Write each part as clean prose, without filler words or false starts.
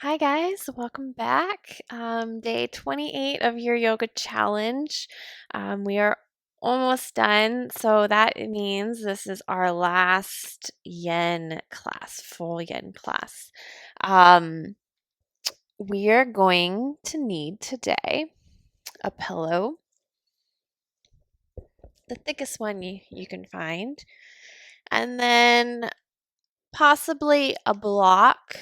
Hi guys, welcome back. Day 28 of your yoga challenge. We are almost done, so that means this is our last yin class, full yin class. Um, we are going to need today a pillow, the thickest one you can find, and then possibly a block.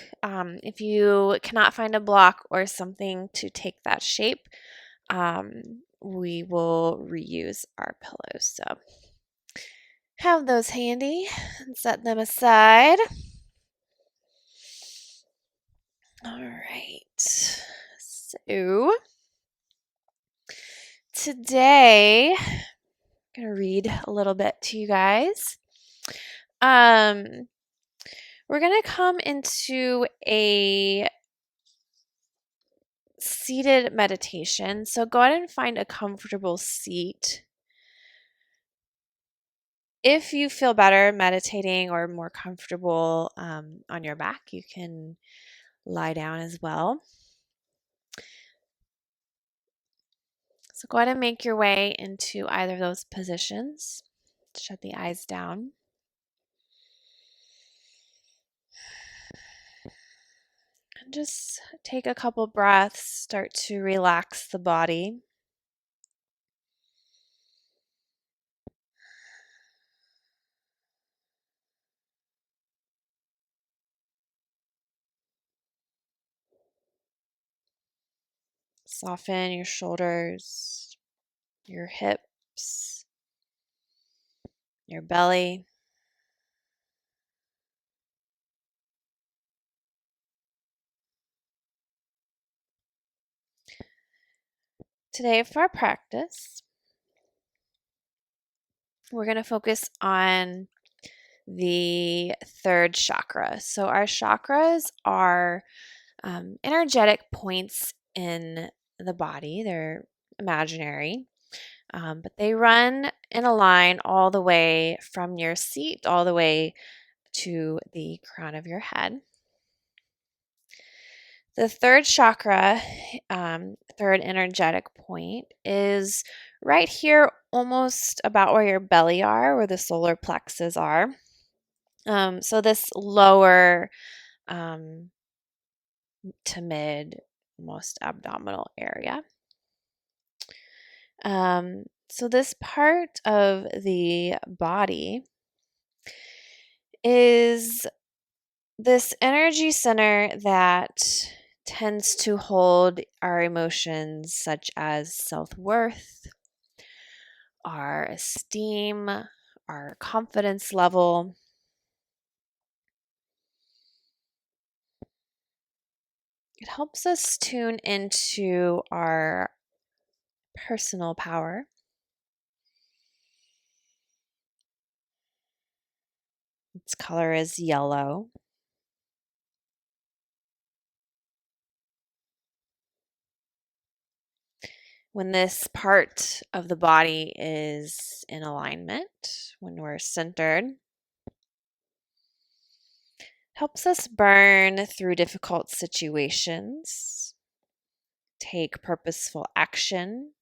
If you cannot find a block or something to take that shape, we will reuse our pillows. So have those handy and set them aside. All right. So today, I'm going to read a little bit to you guys. Um, we're going to come into a seated meditation. So go ahead and find a comfortable seat. If you feel better meditating or more comfortable on your back, you can lie down as well. So go ahead and make your way into either of those positions. Shut the eyes down. And just take a couple breaths, start to relax the body. Soften your shoulders, your hips, your belly. Today for our practice, we're going to focus on the third chakra. So our chakras are energetic points in the body. They're imaginary, but they run in a line all the way from your seat all the way to the crown of your head. The third chakra, third energetic point, is right here, almost about where your belly are, where the solar plexus are. So this lower to mid, most abdominal area. So this part of the body is this energy center that tends to hold our emotions such as self-worth, our esteem, our confidence level. It helps us tune into our personal power. Its color is yellow. When this part of the body is in alignment, when we're centered, helps us burn through difficult situations, take purposeful action,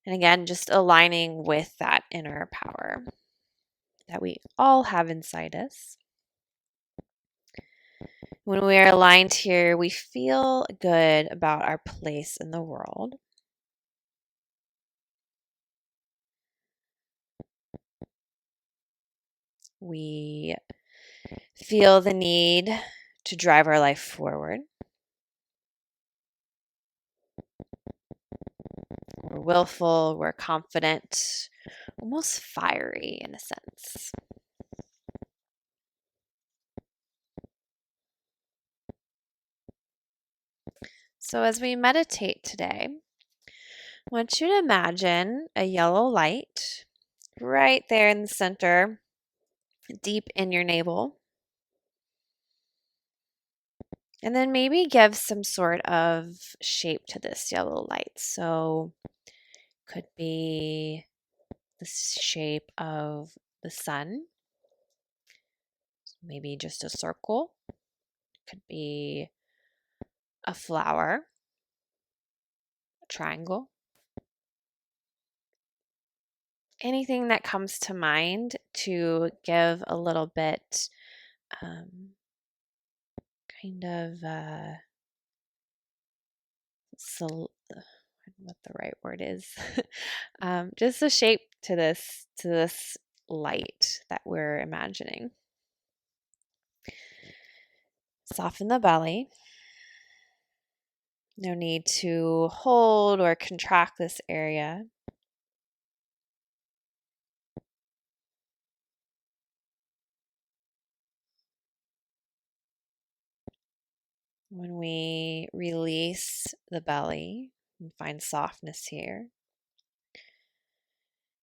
and again, just aligning with that inner power that we all have inside us. When we are aligned here, we feel good about our place in the world. We feel the need to drive our life forward. We're willful, we're confident, almost fiery in a sense. So, as we meditate today, I want you to imagine a yellow light right there in the center, deep in your navel. And then maybe give some sort of shape to this yellow light. So, could be the shape of the sun, maybe just a circle. Could be a flower, a triangle, anything that comes to mind to give a little bit um, kind of what the right word is, just a shape to this light that we're imagining. Soften the belly. No need to hold or contract this area. When we release the belly and find softness here,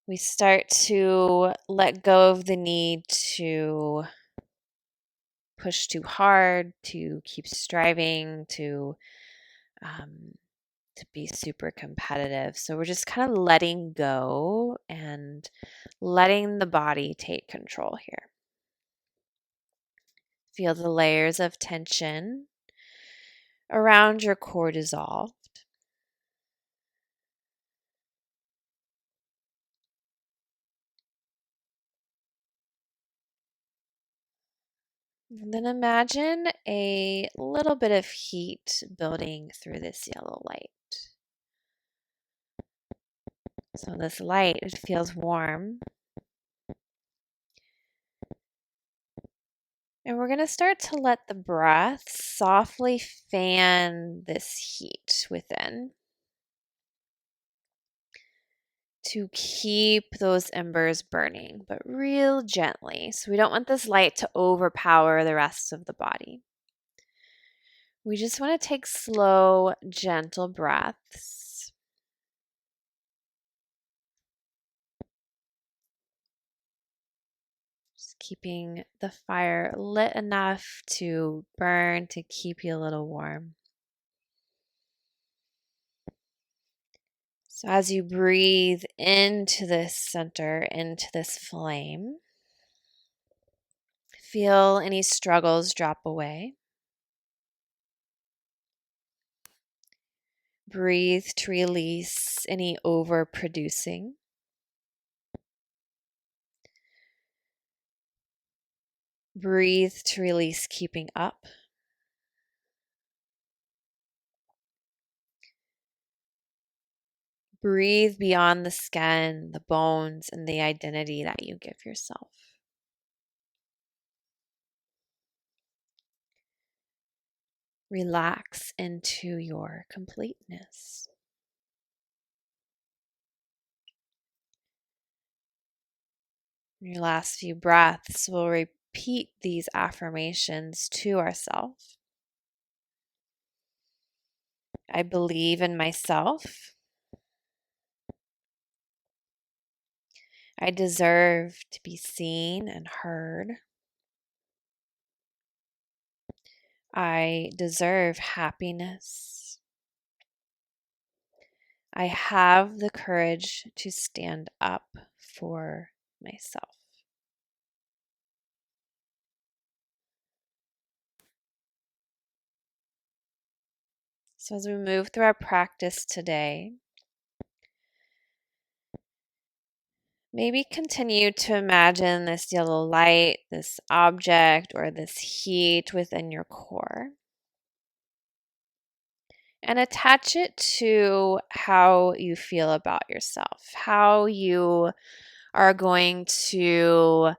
we start to let go of the need to push too hard, to keep striving, to be super competitive. So we're just kind of letting go and letting the body take control here. Feel the layers of tension around your core dissolve. And then imagine a little bit of heat building through this yellow light. So this light, it feels warm. And we're going to start to let the breath softly fan this heat within to keep those embers burning, but real gently. So we don't want this light to overpower the rest of the body. We just want to take slow, gentle breaths. Just keeping the fire lit enough to burn, to keep you a little warm. So as you breathe into this center, into this flame, feel any struggles drop away. Breathe to release any overproducing. Breathe to release keeping up. Breathe beyond the skin, the bones, and the identity that you give yourself. Relax into your completeness. In your last few breaths, we'll repeat these affirmations to ourselves. I believe in myself. I deserve to be seen and heard. I deserve happiness. I have the courage to stand up for myself. So as we move through our practice today, maybe continue to imagine this yellow light, this object, or this heat within your core. And attach it to how you feel about yourself, how you are going to,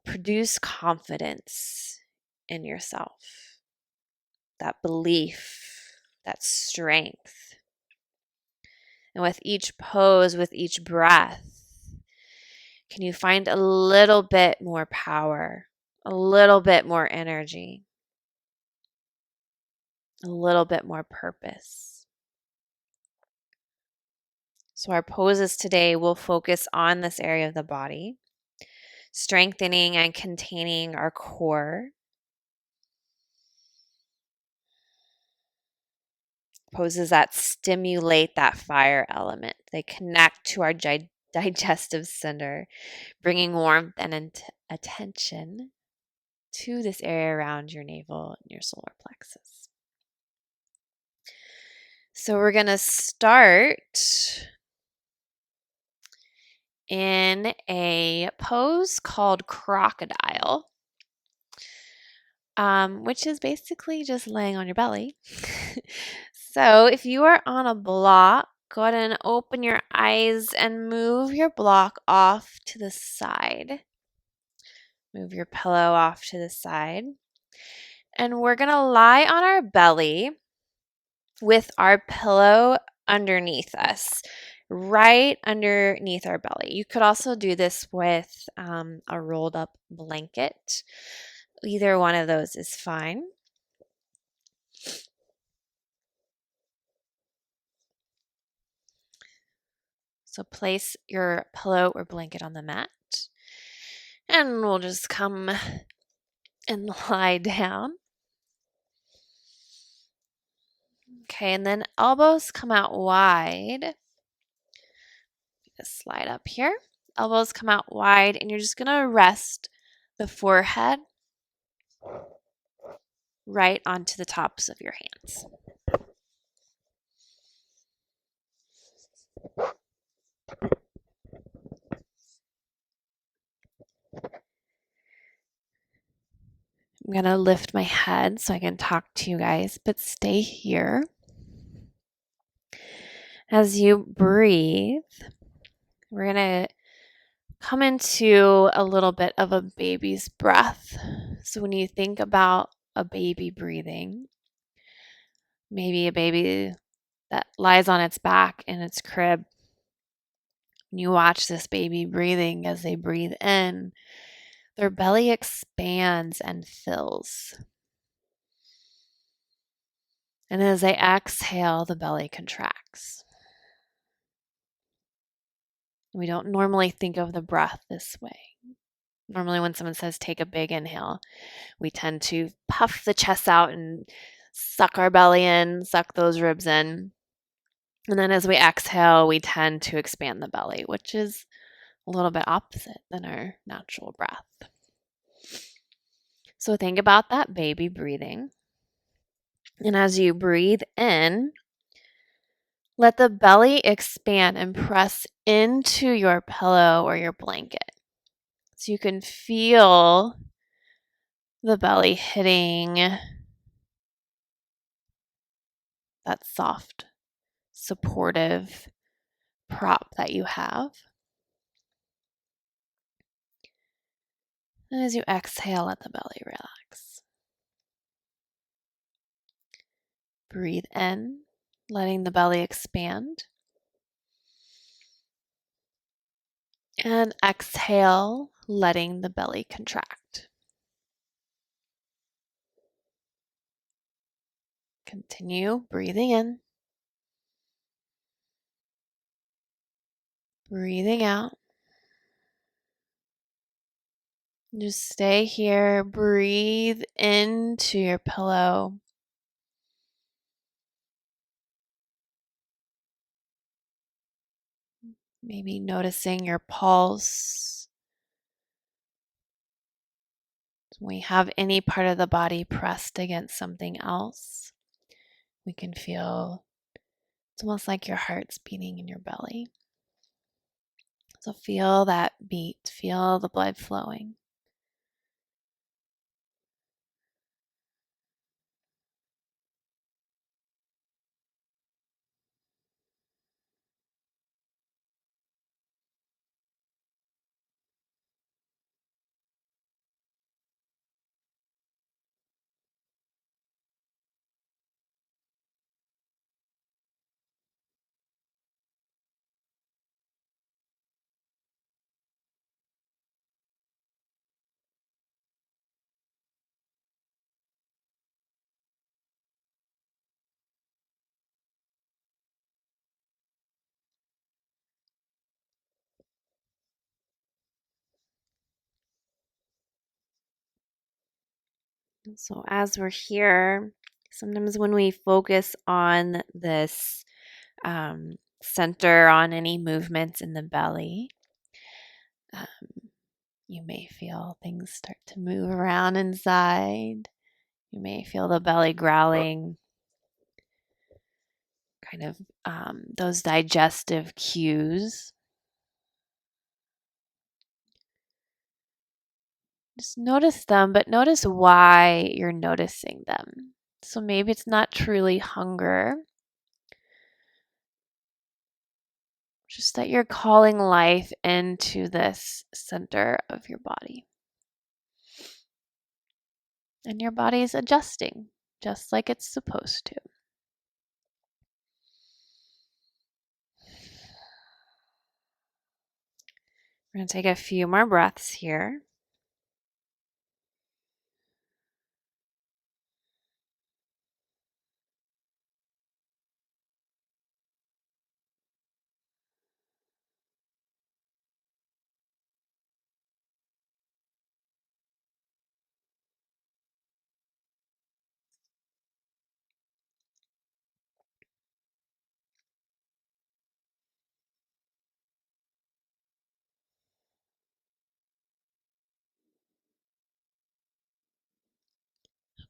produce confidence in yourself, that belief, that strength. And with each pose, with each breath, can you find a little bit more power, a little bit more energy, a little bit more purpose? So our poses today will focus on this area of the body, strengthening and containing our core. Poses that stimulate that fire element. They connect to our digestive center, bringing warmth and attention to this area around your navel and your solar plexus. So we're going to start in a pose called crocodile, which is basically just laying on your belly. So if you are on a block, go ahead and open your eyes and move your block off to the side. Move your pillow off to the side. And we're going to lie on our belly with our pillow underneath us, right underneath our belly. You could also do this with a rolled up blanket. Either one of those is fine. So place your pillow or blanket on the mat, and we'll just come and lie down. Okay, and then elbows come out wide. Just slide up here. Elbows come out wide, and you're just going to rest the forehead right onto the tops of your hands. I'm going to lift my head so I can talk to you guys, but stay here. As you breathe, we're going to come into a little bit of a baby's breath. So when you think about a baby breathing, maybe a baby that lies on its back in its crib, and you watch this baby breathing. As they breathe in, their belly expands and fills. And as they exhale, the belly contracts. We don't normally think of the breath this way. Normally, when someone says take a big inhale, we tend to puff the chest out and suck our belly in, suck those ribs in. And then as we exhale, we tend to expand the belly, which is a little bit opposite than our natural breath. So think about that baby breathing. And as you breathe in, let the belly expand and press into your pillow or your blanket. So you can feel the belly hitting that soft, supportive prop that you have. And as you exhale, let the belly relax. Breathe in, letting the belly expand. And exhale, letting the belly contract. Continue breathing in. Breathing out. Just stay here. Breathe into your pillow. Maybe noticing your pulse. When we have any part of the body pressed against something else, we can feel it's almost like your heart's beating in your belly. So feel that beat, feel the blood flowing. So as we're here, sometimes when we focus on this center on any movements in the belly, You may feel things start to move around inside. You may feel the belly growling, kind of those digestive cues. Just notice them, but notice why you're noticing them. So maybe it's not truly hunger, just that you're calling life into this center of your body. And your body is adjusting just like it's supposed to. We're going to take a few more breaths here.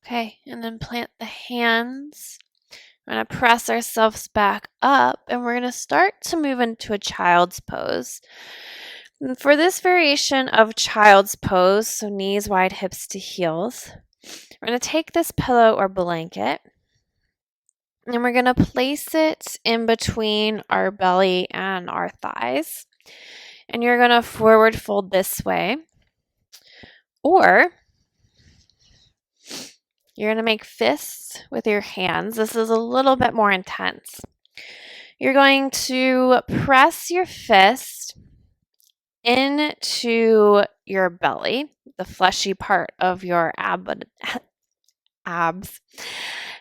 Okay, and then plant the hands. We're going to press ourselves back up and we're going to start to move into a child's pose. And for this variation of child's pose, so knees wide, hips to heels, we're going to take this pillow or blanket and we're going to place it in between our belly and our thighs. And you're going to forward fold this way, or you're going to make fists with your hands. This is a little bit more intense. You're going to press your fist into your belly, the fleshy part of your abs,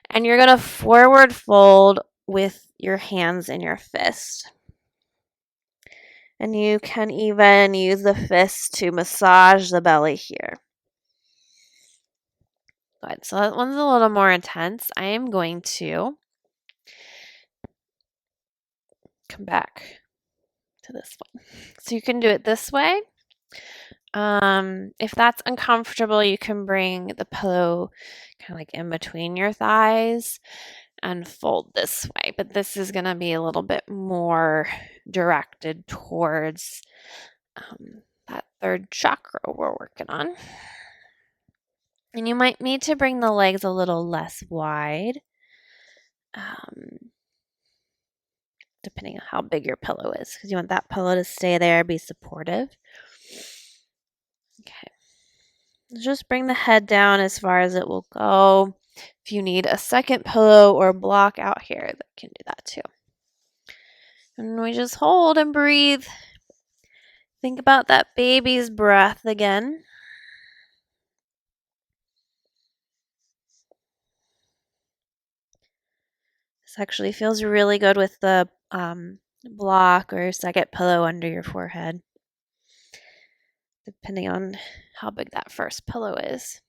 and you're going to forward fold with your hands in your fist. And you can even use the fist to massage the belly here. Good. So that one's a little more intense. I am going to come back to this one. So you can do it this way. If that's uncomfortable, you can bring the pillow kind of like in between your thighs and fold this way. But this is going to be a little bit more directed towards that third chakra we're working on. And you might need to bring the legs a little less wide, depending on how big your pillow is, because you want that pillow to stay there, be supportive. Okay. Just bring the head down as far as it will go. If you need a second pillow or block out here, that can do that too. And we just hold and breathe. Think about that baby's breath again. This actually feels really good with the block or second pillow under your forehead, depending on how big that first pillow is.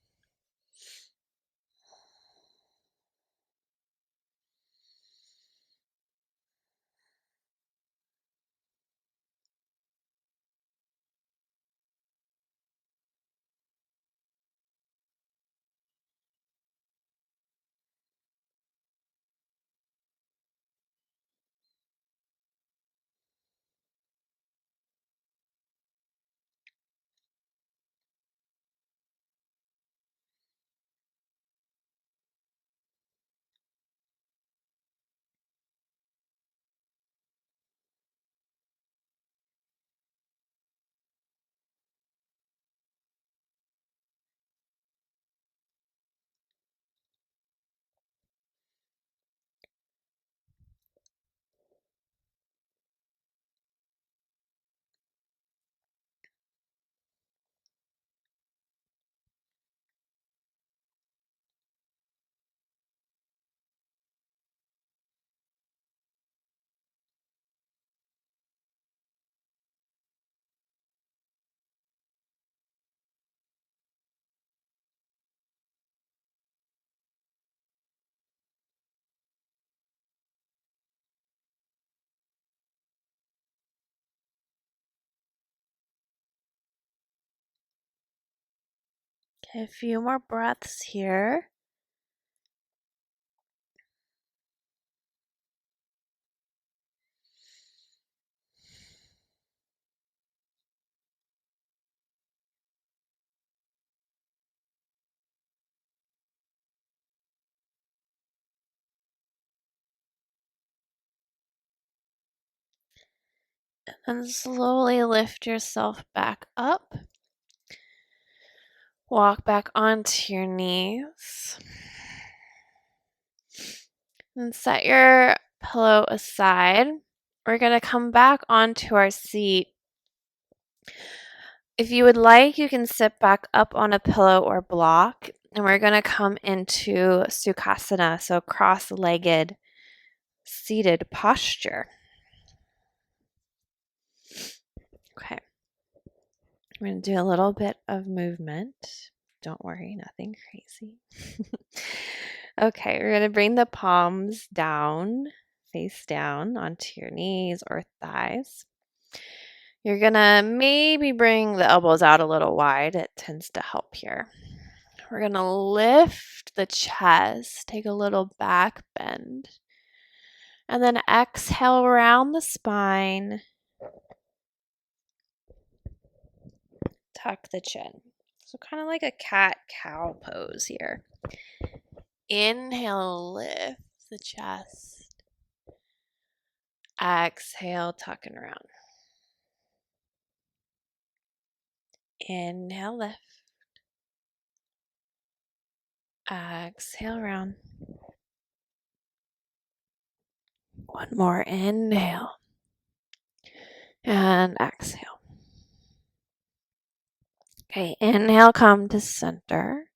A few more breaths here. And slowly lift yourself back up. Walk back onto your knees. And set your pillow aside. We're going to come back onto our seat. If you would like, you can sit back up on a pillow or block. And we're going to come into Sukhasana, so cross-legged seated posture. Okay. We're going to do a little bit of movement. Don't worry, nothing crazy. Okay, we're going to bring the palms down, face down onto your knees or thighs. You're going to maybe bring the elbows out a little wide. It tends to help here. We're going to lift the chest, take a little back bend, and then exhale around the spine. Tuck the chin. So kind of like a cat-cow pose here. Inhale, lift the chest. Exhale, tuck and round. Inhale, lift. Exhale, round. One more. Inhale. And exhale. Okay, inhale, come to center.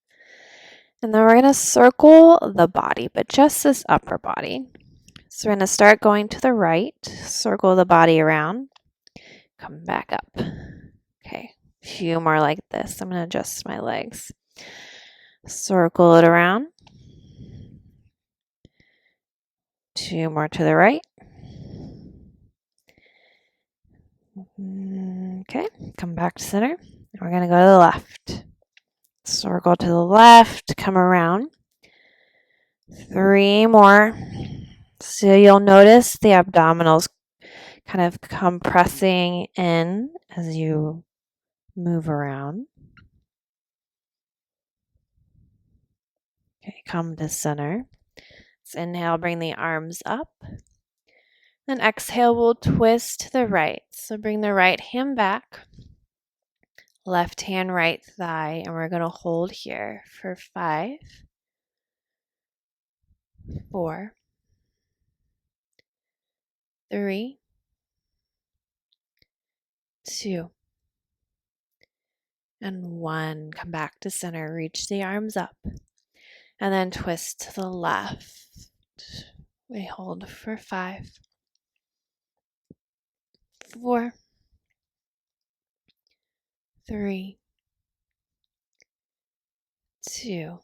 And then we're going to circle the body, but just this upper body. So we're going to start going to the right, circle the body around, come back up. Okay, a few more like this. I'm going to adjust my legs. Circle it around. 2 more to the right. Okay, come back to center. We're going to go to the left. Circle to the left, come around. 3 more. So you'll notice the abdominals kind of compressing in as you move around. Okay, come to center. Let's inhale, bring the arms up. Then exhale, we'll twist to the right. So bring the right hand back. Left hand, right thigh, and we're going to hold here for 5, 4, 3, 2, and 1. Come back to center. Reach the arms up. And then twist to the left. We hold for 5, 4, 3, 2,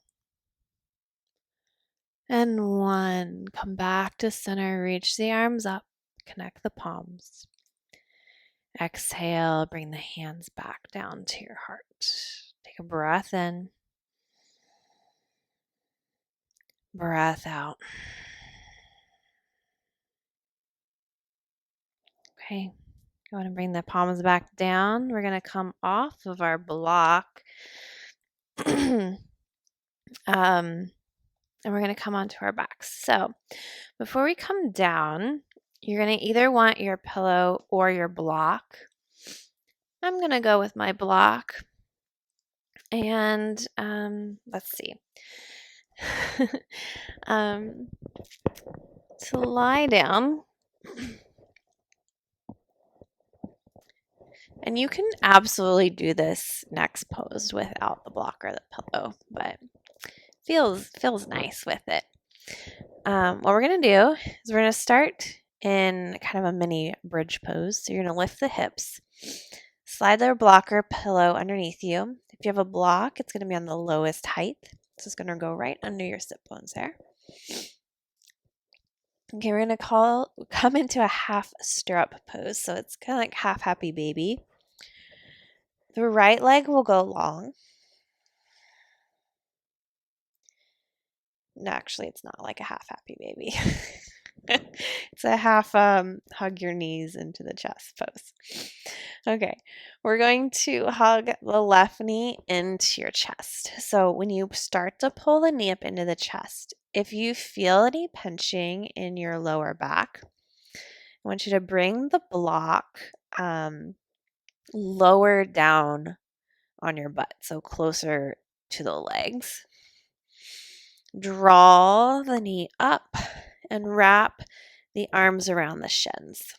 and 1. Come back to center. Reach the arms up. Connect the palms. Exhale. Bring the hands back down to your heart. Take a breath in. Breath out. Okay. Go ahead and bring the palms back down. We're going to come off of our block. And we're going to come onto our backs. So before we come down, you're going to either want your pillow or your block. I'm going to go with my block. And let's see. To lie down. And you can absolutely do this next pose without the block or the pillow, but feels nice with it. What we're going to do is we're going to start in kind of a mini bridge pose. So you're going to lift the hips, slide the block or pillow underneath you. If you have a block, it's going to be on the lowest height. So it's going to go right under your sit bones there. Okay, we're going to come into a half stirrup pose. So it's kind of like half happy baby. The right leg will go long. No, actually, it's not like a half happy baby. It's a half hug your knees into the chest pose. Okay, we're going to hug the left knee into your chest. So when you start to pull the knee up into the chest, if you feel any pinching in your lower back, I want you to bring the block lower down on your butt, so closer to the legs. Draw the knee up and wrap the arms around the shins.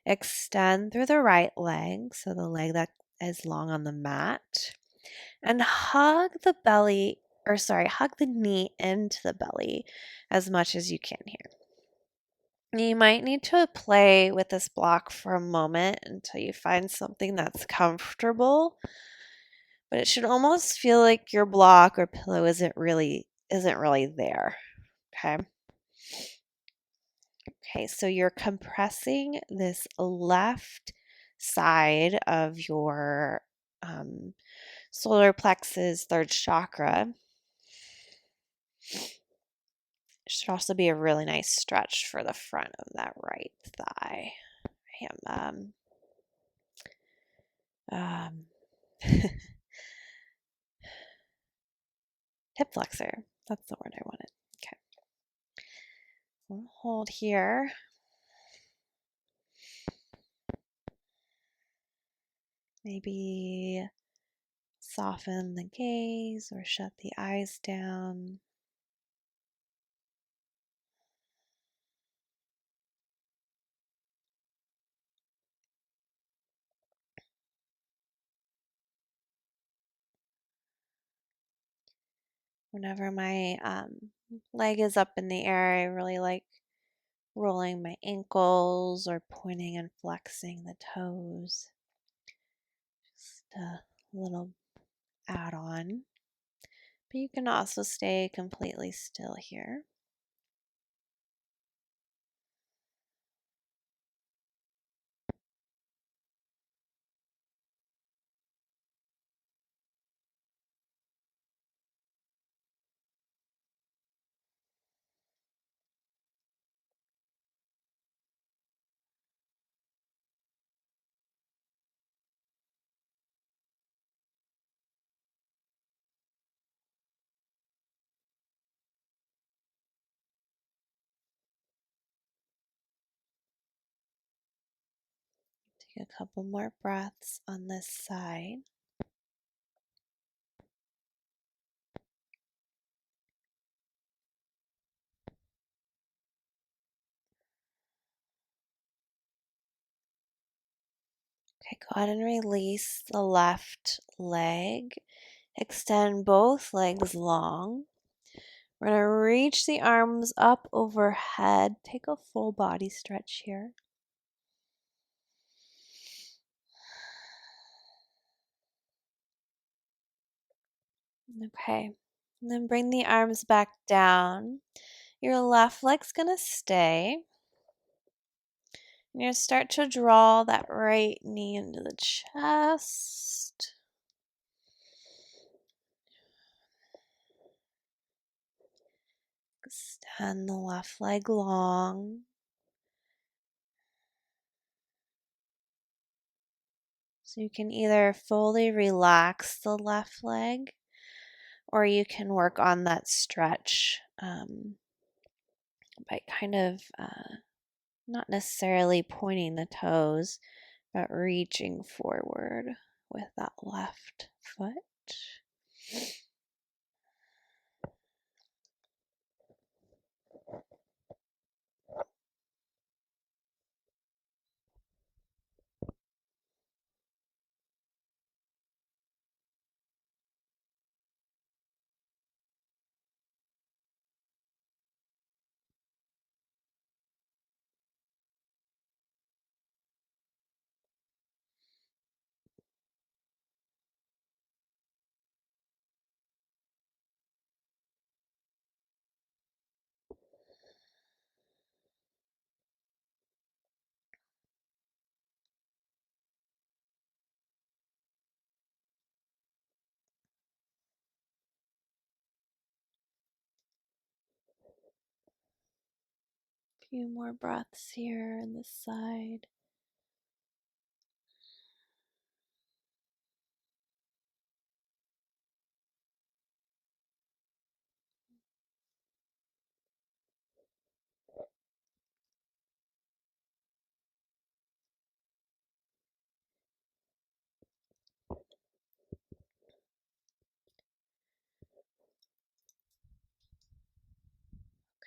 Extend through the right leg, so the leg that is long on the mat, and hug the knee into the belly as much as you can here. You might need to play with this block for a moment until you find something that's comfortable, but it should almost feel like your block or pillow isn't really there. Okay. Okay, so you're compressing this left side of your solar plexus, third chakra. It should also be a really nice stretch for the front of that right thigh. Um, hip flexor. That's the word I wanted. Okay. We'll hold here. Maybe soften the gaze or shut the eyes down. Whenever my leg is up in the air, I really like rolling my ankles or pointing and flexing the toes. Just a little add on. But you can also stay completely still here. Take a couple more breaths on this side. Okay, go ahead and release the left leg. Extend both legs long. We're going to reach the arms up overhead. Take a full body stretch here. Okay, and then bring the arms back down. Your left leg's going to stay. You're going to start to draw that right knee into the chest. Extend the left leg long. So you can either fully relax the left leg or you can work on that stretch by kind of not necessarily pointing the toes, but reaching forward with that left foot. Few more breaths here on this side.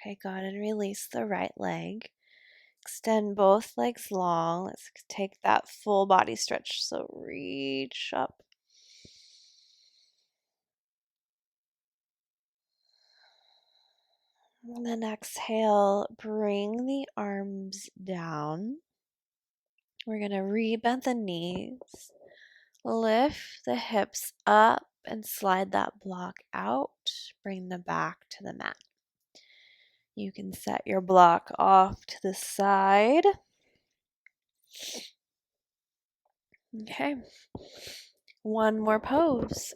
Okay, go ahead and release the right leg. Extend both legs long. Let's take that full body stretch. So reach up. And then exhale, bring the arms down. We're going to rebend the knees. Lift the hips up and slide that block out. Bring the back to the mat. You can set your block off to the side. Okay. One more pose.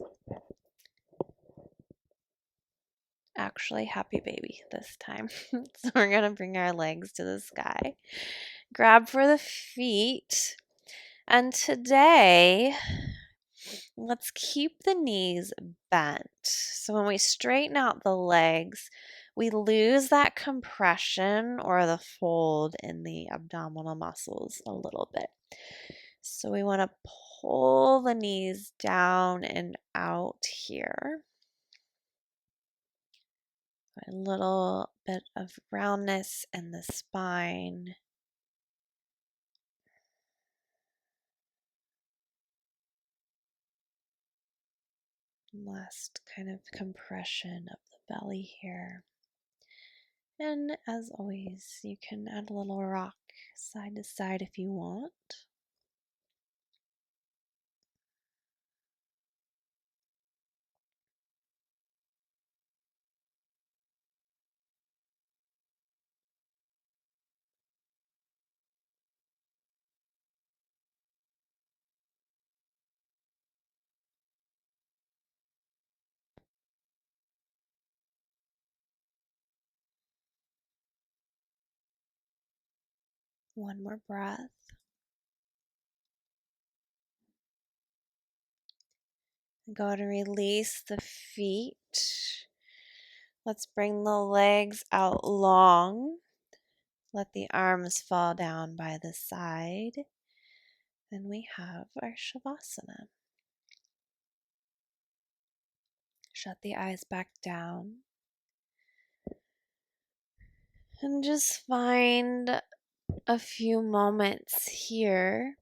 Actually, happy baby this time. So we're going to bring our legs to the sky. Grab for the feet. And today, let's keep the knees bent. So when we straighten out the legs, we lose that compression or the fold in the abdominal muscles a little bit. So we want to pull the knees down and out here. A little bit of roundness in the spine. Last kind of compression of the belly here. And as always, you can add a little rock side to side if you want. One more breath. Go ahead and release the feet. Let's bring the legs out long. Let the arms fall down by the side. And we have our Shavasana. Shut the eyes back down. And just find a few moments here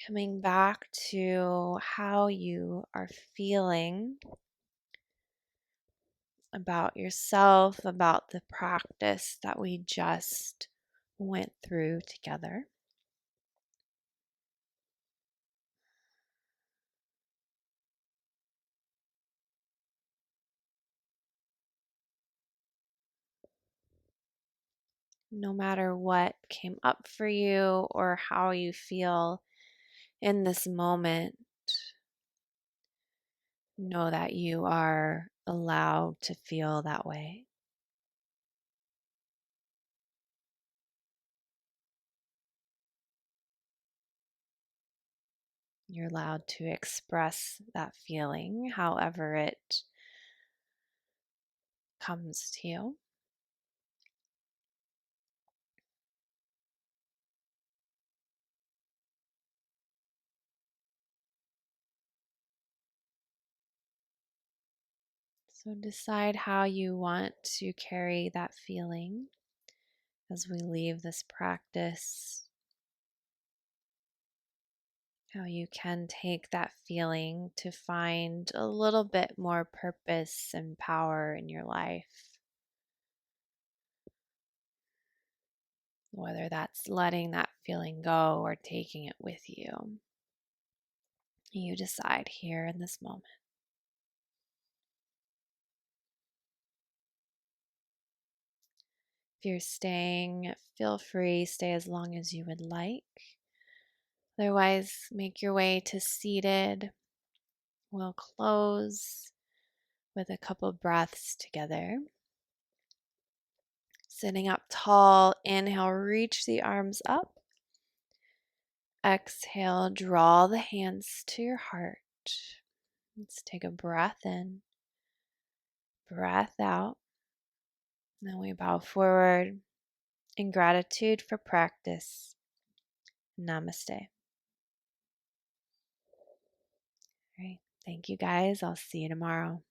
coming back to how you are feeling about yourself, about the practice that we just went through together. No matter what came up for you or how you feel in this moment, know that you are allowed to feel that way. You're allowed to express that feeling however it comes to you. So decide how you want to carry that feeling as we leave this practice. How you can take that feeling to find a little bit more purpose and power in your life. Whether that's letting that feeling go or taking it with you. You decide here in this moment. If you're staying, feel free, stay as long as you would like. Otherwise, make your way to seated. We'll close with a couple breaths together. Sitting up tall, inhale, reach the arms up. Exhale, draw the hands to your heart. Let's take a breath in, breath out. Then we bow forward in gratitude for practice. Namaste. All right. Thank you guys. I'll see you tomorrow.